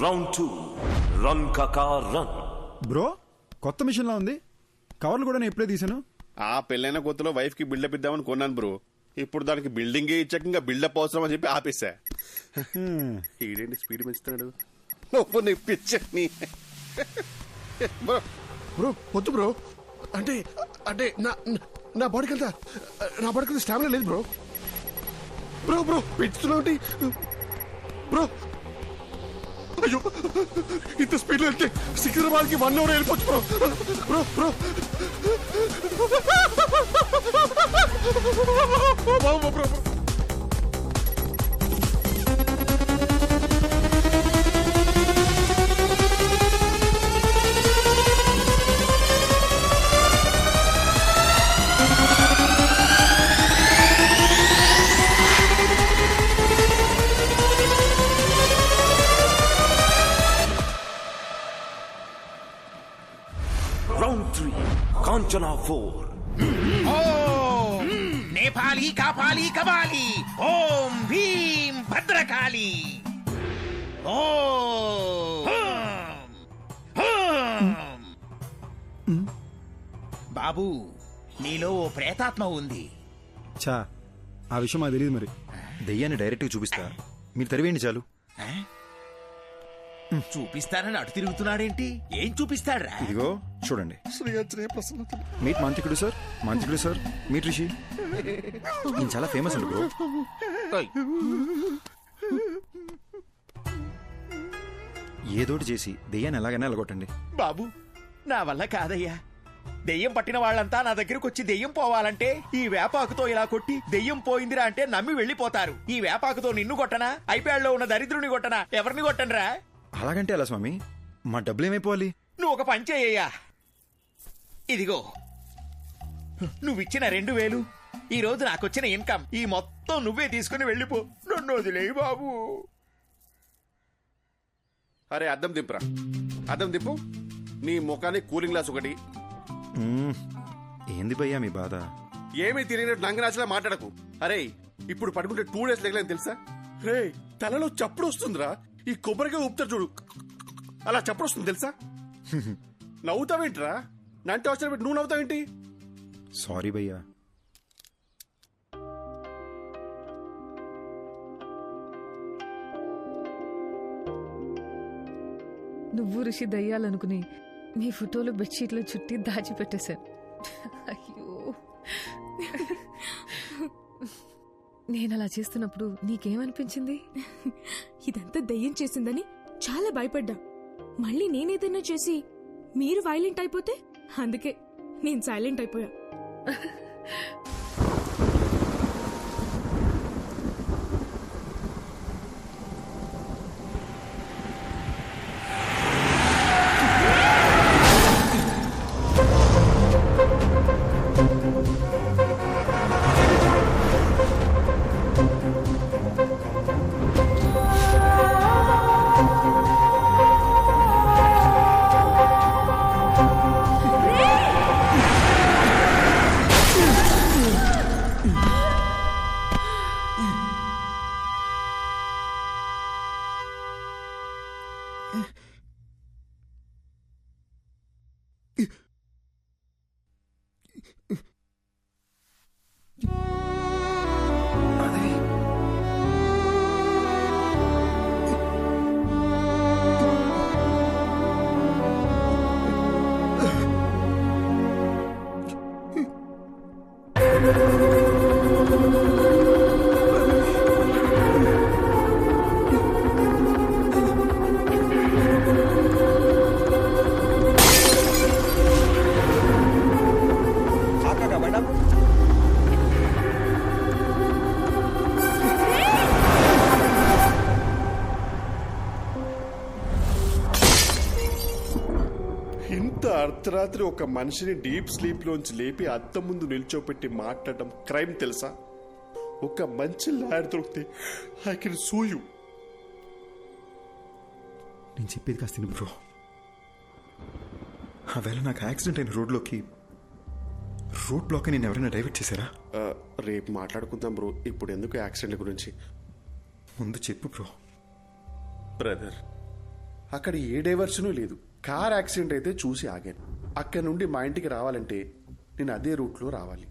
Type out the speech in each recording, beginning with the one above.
Round 2 run కాకా run. Bro కొత్త machine లా ఉంది. కవర్లు కూడా నేను ఎప్పుడే తీసాను. ఆ పెళ్ళైన కొత్తలో వైఫ్ కి బిల్డప్ ఇద్దామని కొన్నాను బ్రో. ఇప్పుడు దానికి బిల్డింగే ఇచ్చాక ఇంకా బిల్డప్ అవసరం అని చెప్పి ఆపేసా. ఈడేంటి స్పీడ్ పెంచుతున్నాడు. బ్రో వద్దు బ్రో. అంటే అంటే నా బాడీకి అంతా స్టామినా లేదు బ్రో. బ్రో బ్రో పెంచుతున్నావు బ్రో. అయ్యో ఇంత స్పీడ్ లో వెళ్తే సికింద్రాబాద్ కి 1 hour వెళ్ళిపోవచ్చు bro. Bro bro bro bro. Round 3 Kanchana 4. नेपाली कापाली कबाली ओम भीम भद्रकाली బాబు నీలో ఓ ప్రేతాత్మ ఉంది. చా ఆ విషయం మాకు తెలియదు. మరి దెయ్యాన్ని డైరెక్ట్గా చూపిస్తా, మీరు తరివేయండి చాలు. చూపిస్తానని అటు తిరుగుతున్నాడేంటి? ఏం చూపిస్తాడ్రా? ఇదిగో చూడండి. ప్రసన్నత మీట్ మాంత్రికుడు సార్, మాంత్రికుడు సార్, మీట్ రిషి. నేను చాలా ఫేమస్ అండి బ్రో. ఏదోటి చేసి దెయ్యాన్ని ఎలాగైనా వెళ్ళగొట్టండి బాబు నా వల్ల కాదయ్యా. దెయ్యం పట్టిన వాళ్ళంతా నా దగ్గరకు వచ్చి దెయ్యం పోవాలంటే ఈ వేపాకుతో ఇలా కొట్టి దెయ్యం పోయిందిరా అంటే నమ్మి వెళ్ళిపోతారు. ఈ వేపాకుతో నిన్ను కొట్టనా, ఐప్యాడ్లో ఉన్న దరిద్రుని కొట్టనా, ఎవరిని కొట్టనరా? అలాగంటే ఎలా స్వామి, మా డబ్బులు ఏమైపోవాలి? నువ్వు ఒక పని చేయ్యా. ఇదిగో నువ్విచ్చిన 2000, ఈ రోజు నాకొచ్చిన ఇన్కమ్, ఈ మొత్తం నువ్వే తీసుకుని వెళ్ళిపో. నన్ను వదిలేయి బాబు. అరే అద్దం దింపురా, అద్దం దింపు. నీ ముఖానికి కూలింగ్ గ్లాస్ ఒకటి. ఏంది భయ్యా మీ బాధ? ఏమీ తిరిగినట్టు నంగనాచలా మాట్లాడకు. అరే ఇప్పుడు పడుకుంటే 2 days లేకలేని తెలుసా? రే తలలో చప్పుడు వస్తుందిరా. ఈ కొబ్బరిగా ఊపుతారు చూడు, అలా చప్పుడు వస్తుంది తెలుసా? నవ్వుతావేంట్రా? నంటే అవసరం పెట్టి నువ్వు నవ్వుతావేంటి? సారీ భయ్యా. నువ్వు ఋషి దయ్యాలనుకుని మీ ఫోటోలు బెడ్షీట్లో చుట్టి దాచిపెట్టేశాను. అయ్యో నేను అలా చేస్తున్నప్పుడు నీకేమనిపించింది? ఇదంతా దయ్యం చేసిందని చాలా భయపడ్డా. మళ్ళీ నేనేదైనా చేసి మీరు వైలెంట్ అయిపోతే అందుకే నేను సైలెంట్ అయిపోయా. అర్ధరాత్రి ఒక మనిషిని డీప్ స్లీప్ లోంచి లేపి అద్దం ముందు నిల్చోపెట్టి మాట్లాడడం క్రైమ్ తెలుసా? ఒక మంచి లాయర్ దొరికితే ఐ కెన్ సూ యూ. నేను చెప్పేది కాస్త బ్రో. ఆ వేళ నాకు యాక్సిడెంట్ అయిన రోడ్లోకి రోడ్ బ్లాక్ నేను ఎవరైనా డైవర్ట్ చేశారా? రేపు మాట్లాడుకుందాం బ్రో. ఇప్పుడు ఎందుకు యాక్సిడెంట్ గురించి? ముందు చెప్పు బ్రో. బ్రదర్, అక్కడ ఏ డైవర్షను లేదు. కార్ యాక్సిడెంట్ అయితే చూసి ఆగాను. అక్కడ నుండి మా ఇంటికి రావాలంటే నేను అదే రూట్లో రావాలి.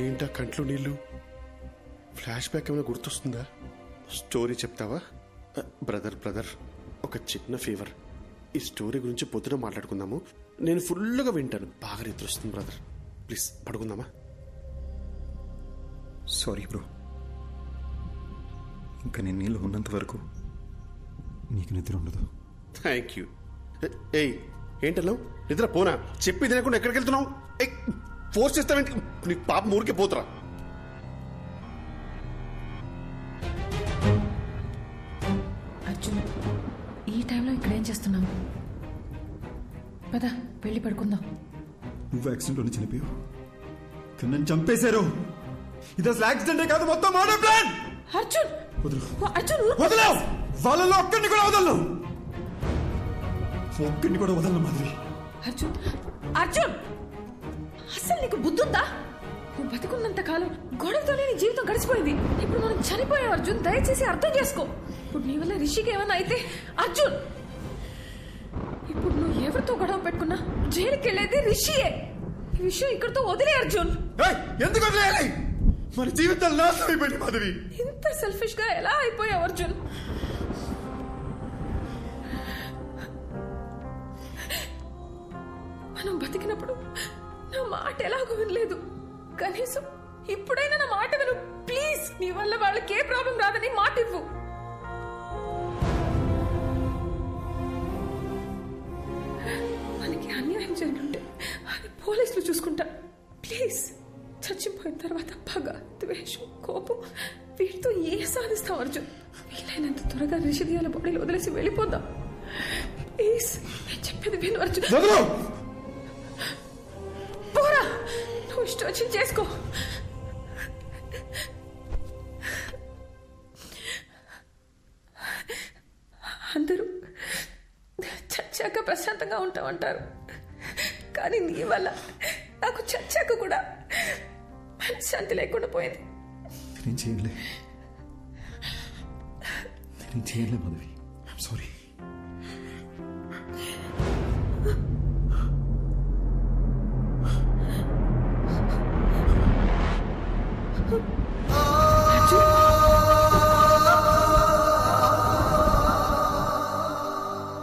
ఏంటా కంట్లో నీళ్ళు? ఫ్లాష్ బ్యాక్ ఏమైనా గుర్తొస్తుందా? స్టోరీ చెప్తావా? బ్రదర్ ఒక చిన్న ఫేవర్. ఈ స్టోరీ గురించి పొద్దున మాట్లాడుకుందాము. నేను ఫుల్గా వింటాను. బాగా నిద్ర వస్తుంది బ్రదర్. ప్లీజ్ పడుకుందామా? సారీ బ్రో, ఇంకా నేను నీళ్ళు ఉన్నంత వరకు నీకు నిద్ర ఉండదు. Thank you. ఏయ్ ఏంటన్నావు? నిద్ర పోనా? చెప్పి తినకుండా ఎక్కడికి వెళ్తున్నావు? ఫోర్స్ చేస్తావేంటి? నీకు పాప ఊరికే పోతురా. అర్జున్, ఈ టైంలో ఇక్కడ ఏం చేస్తున్నావు? పద వెళ్ళి పడుకుందాం. నువ్వు యాక్సిడెంట్లోనే చనిపోయావు, కానీ నన్ను చంపేశారు. ఇది అసలు యాక్సిడెంటే కాదు, మొత్తం మర్డర్ ప్లాన్. అర్జున్ వదలు, అర్జున్ వదలవు. వాళ్ళలో ఒక్కడిని కూడా వదలను, ఒక్కడిని కూడా వదలను మాధవి. అర్జున్ అర్జున్, అసలు నీకు బుద్ధుందా? నువ్వు బతుకున్నంత కాలం గొడవతోనే నీ జీవితం గడిచిపోయింది. ఇప్పుడు మనం చనిపోయాం అర్జున్, దయచేసి అర్థం చేసుకో. ఇప్పుడు నీ వల్ల రిషికి ఏమన్నా అయితే అర్జున్, ఇప్పుడు నువ్వు ఎవరితో గొడవ పెట్టుకున్నా జైలుకి వెళ్ళేది రిషియే. ఈ విషయం ఇక్కడితో వదిలే అర్జున్. ఎందుకు వదిలేయాలి? మన జీవితాలు నాశనం అయిపోయింది మాధవి. ఇంత సెల్ఫిష్ గా ఎలా అయిపోయావు అర్జున్? మనం బతికినప్పుడు నా మాట ఎలాగో వినలేదు. కనీసం ఇప్పుడైనా నా మాట విను ప్లీజ్. నీ వల్ల వాళ్ళకి ఏ ప్రాబ్లం రాదని మాట ఇవ్వు. మనకి అన్యాయం జరిగింటే అది పోలీసులు చూసుకుంటా. ప్లీజ్, చచ్చిపోయిన తర్వాత పగ, ద్వేషం, కోపం వీటితో ఏ సాధిస్తాం అర్జున్? వీలైనంత త్వరగా రిషిదియాల బాడీలో వదిలేసి వెళ్ళిపోదాం ప్లీజ్. నేను చెప్పేది విను అర్జున్. పోరా, నువ్వు ఇష్టం వచ్చింది చేసుకో. అందరూ చచ్చాక ప్రశాంతంగా ఉంటామంటారు, కానీ నీ వల్ల నాకు చచ్చాక కూడా మనశ్శాంతి లేకుండా పోయింది. నేను చేయలే మాధవి, ఐఎమ్ సారీ.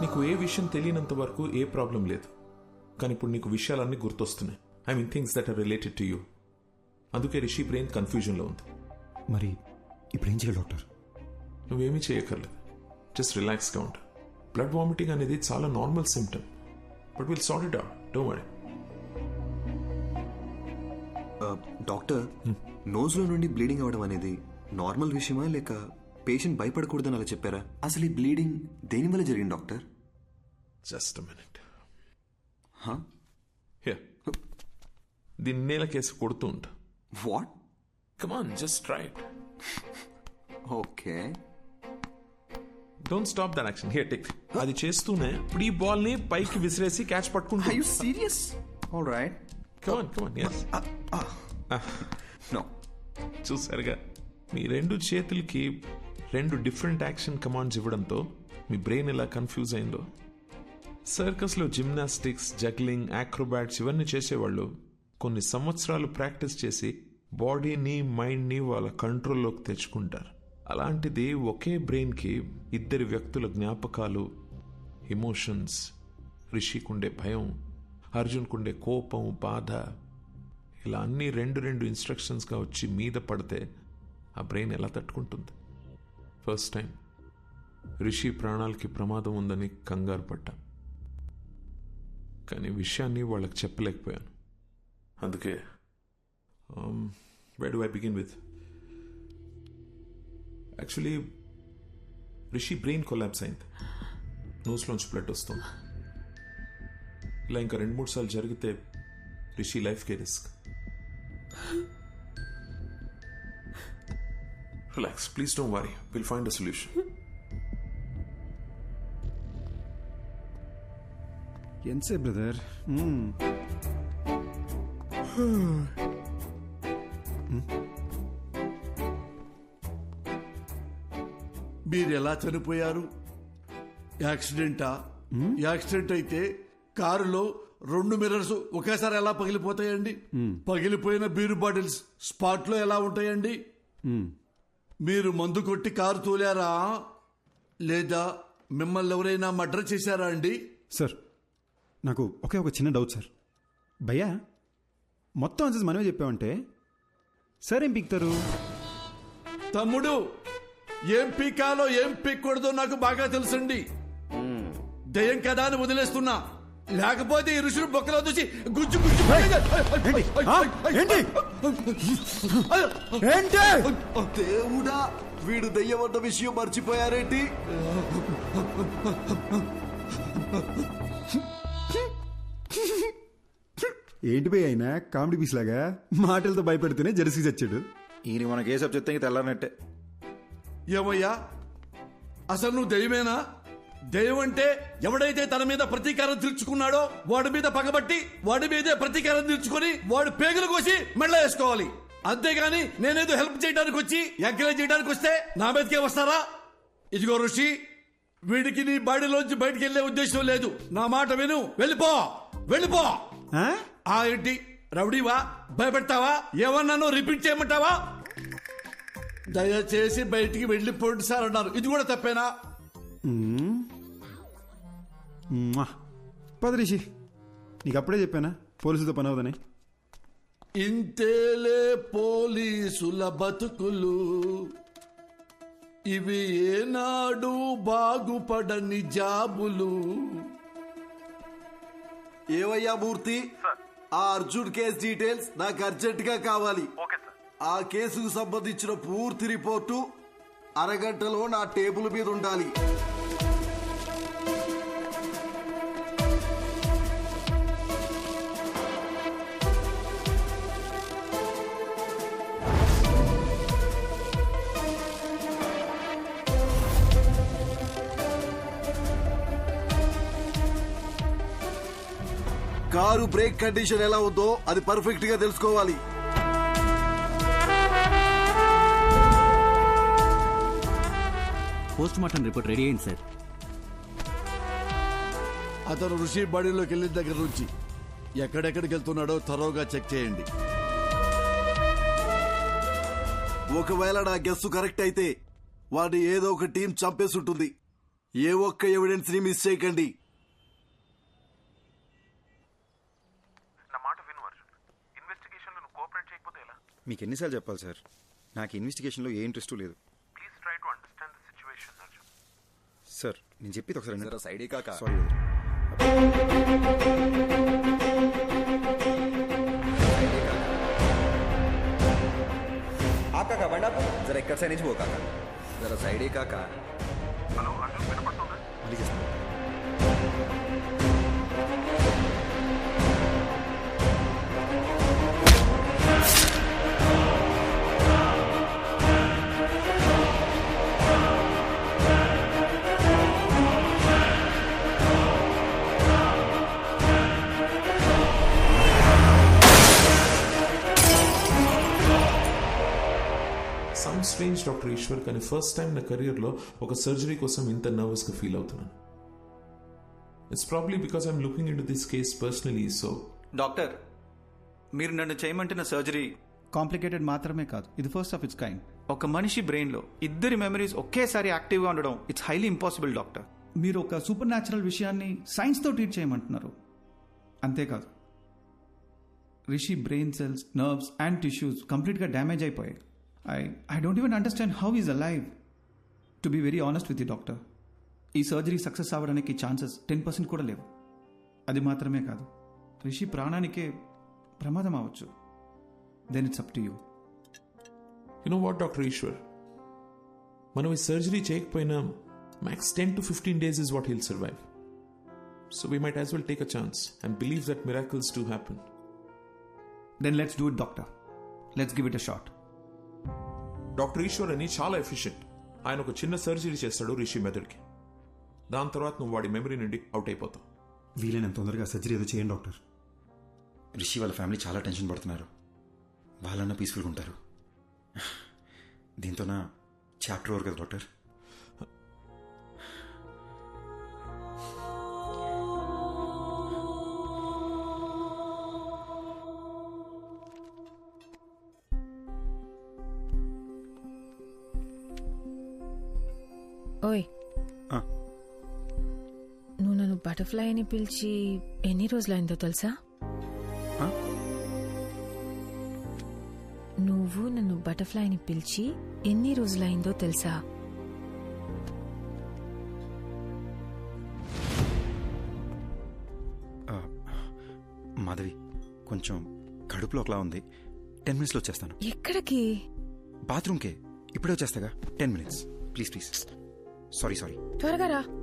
నీకు ఏ విషయం తెలియనంత వరకు ఏ ప్రాబ్లం లేదు, కానీ ఇప్పుడు నీకు విషయాలన్నీ గుర్తొస్తున్నాయి. I mean things that are related to you. అందుకే రిషి బ్రెయిన్ కన్ఫ్యూజన్లో ఉంది. మరి ఇప్పుడు ఏం చేయాలి డాక్టర్? నువ్వేమీ చేయక్కర్లేదు, జస్ట్ రిలాక్స్గా ఉంటా. బ్లడ్ వామిటింగ్ అనేది చాలా normal symptom, but will sort it out, don't worry. Doctor, నోజ్లో నుండి బ్లీడింగ్ అవ్వడం అనేది నార్మల్ విషయమా, లేక పేషెంట్ భయపడకూడదని అలా చెప్పారా? అసలు ఈ బ్లీడింగ్ దేనివల్ల జరిగింది డాక్టర్? Just a minute. హా? దీన్ని నేల కేసు కొడుతూ ఉంటా. What? Come on, just try it. Okay, don't stop that action. Here take. అది చేస్తూనే ఇప్పుడు ఈ బాల్ ని పైకి విసిరేసి క్యాచ్ పట్టుకుంటా. Are you serious? Alright, come on. yes. No. చూసారుగా, మీ రెండు చేతులకి రెండు డిఫరెంట్ యాక్షన్ కమాండ్స్ ఇవ్వడంతో మీ బ్రెయిన్ ఎలా కన్ఫ్యూజ్ అయిందో. సర్కస్లో జిమ్నాస్టిక్స్, జగ్లింగ్, యాక్రోబాట్స్ ఇవన్నీ చేసేవాళ్ళు కొన్ని సంవత్సరాలు ప్రాక్టీస్ చేసి బాడీని, మైండ్ని వాళ్ళ కంట్రోల్లోకి తెచ్చుకుంటారు. అలాంటిది ఒకే బ్రెయిన్కి ఇద్దరి వ్యక్తుల జ్ఞాపకాలు, ఎమోషన్స్, రిషికుండే భయం, అర్జున్కుండే కోపం, బాధ, ఇలా అన్నీ రెండు ఇన్స్ట్రక్షన్స్గా వచ్చి మీద పడితే ఆ బ్రెయిన్ ఎలా తట్టుకుంటుంది? ఫస్ట్ టైం రిషి ప్రాణాలకి ప్రమాదం ఉందని కంగారు పడ్డా, కానీ విషయాన్ని వాళ్ళకి చెప్పలేకపోయాను. అందుకే where do I begin with? Actually Rishi brain collapse అయింది, నోస్లోంచి బ్లడ్ వస్తుంది. ఇలా ఇంకా 2-3 సార్లు జరిగితే రిషి లైఫ్కే risk. Relax, please don't worry. We'll find a solution. ఎంతసే బ్రదర్? మీరు ఎలా చనిపోయారు? యాక్సిడెంటా? యాక్సిడెంట్ అయితే కారులో 2 మిర్రర్స్ ఒకేసారి ఎలా పగిలిపోతాయండి? పగిలిపోయిన బీరు బాటిల్స్ స్పాట్ లో ఎలా ఉంటాయండి? మీరు మందు కొట్టి కారు తోలారా లేదా మిమ్మల్ని ఎవరైనా మర్డర్ చేశారా అండి? సార్ నాకు ఒక చిన్న డౌట్ సార్. భయ్యా మొత్తం ఆన్సర్స్ మనమే చెప్పామంటే సార్ ఏం పీక్తారు? తమ్ముడు, ఏం పీకాలో ఏం పీక్కూడదో నాకు బాగా తెలుసండి. దయ్యం కదా అని వదిలేస్తున్నా, లేకపోతే ఈ ఋషులు బొక్కలో చూసి గుజ్జు గుజ్జు. దేవుడా, వీడు దయ్యమన్న విషయం మర్చిపోయారేంటి? ఏంటి భయ్య అయినా కామెడీ పీస్ లాగా మాటలతో భయపెడితేనే జెర్సీ చచ్చాడు. ఈయన మన కేసు చెప్తే తెల్లారనట్టే. ఏమయ్యా, అసలు నువ్వు దయ్యమేనా? దయ్యం అంటే ఎవడైతే తన మీద ప్రతీకారం తీర్చుకున్నాడో వాడి మీద పగబట్టి వాడి మీదే ప్రతీకారం తీర్చుకొని వాడు పేగులు కోసి మెళ్ళ వేసుకోవాలి. అంతేగాని నేనేదో హెల్ప్ చేయడానికి వచ్చి ఎంకరేజ్ చేయడానికి వస్తే నా మీదకే వస్తారా? ఇదిగో ఋషి, వీడికి నీ బాడీలోంచి బయటికి వెళ్లే ఉద్దేశం లేదు. నా మాట విను, వెళ్ళిపో వెళ్ళిపో. ఏంటి రౌడీవా? భయపెడతావా? ఏమన్నానో రిపీట్ చేయమంటావా? దయచేసి బయటికి వెళ్ళిపోండి సార్ అన్నారు. ఇది కూడా తప్పేనా? పద రిషి, నీకు అప్పుడే చెప్పానా పోలీసులతో పని అవుదని. ఇంతేలే పోలీసుల బతుకులు, ఇవి ఏనాడు బాగుపడని జాబులు. ఏవయ్యా మూర్తి, ఆ అర్జున్ కేసు డీటెయిల్స్ నాకు అర్జెంట్ గా కావాలి. ఆ కేసుకు సంబంధించిన పూర్తి రిపోర్టు అరగంటలో నా టేబుల్ మీద ఉండాలి. కారు బ్రేక్ కండిషన్ ఎలా ఉందో అది పర్ఫెక్ట్ గా తెలుసుకోవాలి. పోస్ట్ మార్టం రిపోర్ట్ రెడీ అయింది సార్. అతను ఋషి బాడీలోకి వెళ్ళిన దగ్గర నుంచి ఎక్కడెక్కడికి వెళ్తున్నాడో త్వరగా చెక్ చేయండి. ఒకవేళ నా గెస్సు కరెక్ట్ అయితే వాడిని ఏదో ఒక టీం చంపేసి ఉంటుంది. ఏ ఒక్క ఎవిడెన్స్ ని మిస్ చేయకండి. మీకు ఎన్నిసార్లు చెప్పాలి సార్, నాకు ఇన్వెస్టిగేషన్లో ఏ ఇంట్రెస్ట్ లేదు. సార్ నేను చెప్పేది ఒకసారి సైడ్ కాక సారీ. కాకా బండా జర ఎక్కడ సైడ్ నుంచి పో కాకా, జర సైడే కాకా. సమ్ స్ట్రేంజ్ డాక్టర్ ఈశ్వర్, కానీ ఫస్ట్ టైం నా కెరియర్లో ఒక సర్జరీ కోసం ఇంత నర్వస్గా ఫీల్ అవుతున్నాను. It's probably because I'm looking in to this case personally. So doctor, మీరు నన్ను చేయమంటున్న సర్జరీ కాంప్లికేటెడ్ మాత్రమే కాదు, ఇది ఫస్ట్ ఆఫ్ ఇట్స్ కైండ్. ఒక మనిషి బ్రెయిన్లో ఇద్దరి మెమరీస్ ఒకేసారి యాక్టివ్గా ఉండడం ఇట్స్ హైలీ ఇంపాసిబుల్ డాక్టర్. మీరు ఒక సూపర్ న్యాచురల్ విషయాన్ని సైన్స్తో ట్రీట్ చేయమంటున్నారు. అంతేకాదు, Rishi brain cells, nerves and tissues కంప్లీట్గా డ్యామేజ్ అయిపోయాయి. I don't even understand how he's alive. To be very honest with you, doctor, ఈ సర్జరీ సక్సెస్ అవ్వడానికి ఛాన్సెస్ 10% కూడా లేవు. అది మాత్రమే కాదు, రిషి ప్రాణానికే ప్రమాదం అవ్వచ్చు. Then it's up to you. You know what doctor Eshwar, మనం ఈ సర్జరీ చేయకపోయినా max 10 to 15 days is what he'll survive. So we might as well take a chance and believe that miracles do happen. Then let's do it, doctor. Let's give it a shot. Doctor Eshwar అని చాలా efficient. ఆయన ఒక చిన్న surgery చేస్తాడు రిషి మెదడుకి. దాని తర్వాత నువ్వు వాడి మెమరీ నుండి అవుట్ అయిపోతావు. వీలైనంత తొందరగా సర్జరీ ఏదో చేయండి డాక్టర్. రిషి వాళ్ళ ఫ్యామిలీ చాలా టెన్షన్ పడుతున్నారు. వాళ్ళన్నా పీస్ఫుల్గా ఉంటారు. దీంతో నా చాప్టర్ ఓవర్ కదా డాక్టర్. ఓయ్ ఆ. నువ్వు నన్ను బటర్ఫ్లై అని పిలిచి ఎన్ని రోజులైందో తెలుసా? ఆ? నువ్వు నన్ను బటర్ఫ్లై అని పిలిచి ఎన్ని రోజులైందో తెలుసా? మాధవి, కొంచెం కడుపులో ఒకలా ఉంది. 10 minutesలో వచ్చేస్తాను. ఎక్కడికి? బాత్రూమ్కే. ఇప్పుడే వచ్చేస్తాగా. 10 minutes. Please please. సారీ. త్వరగా రా.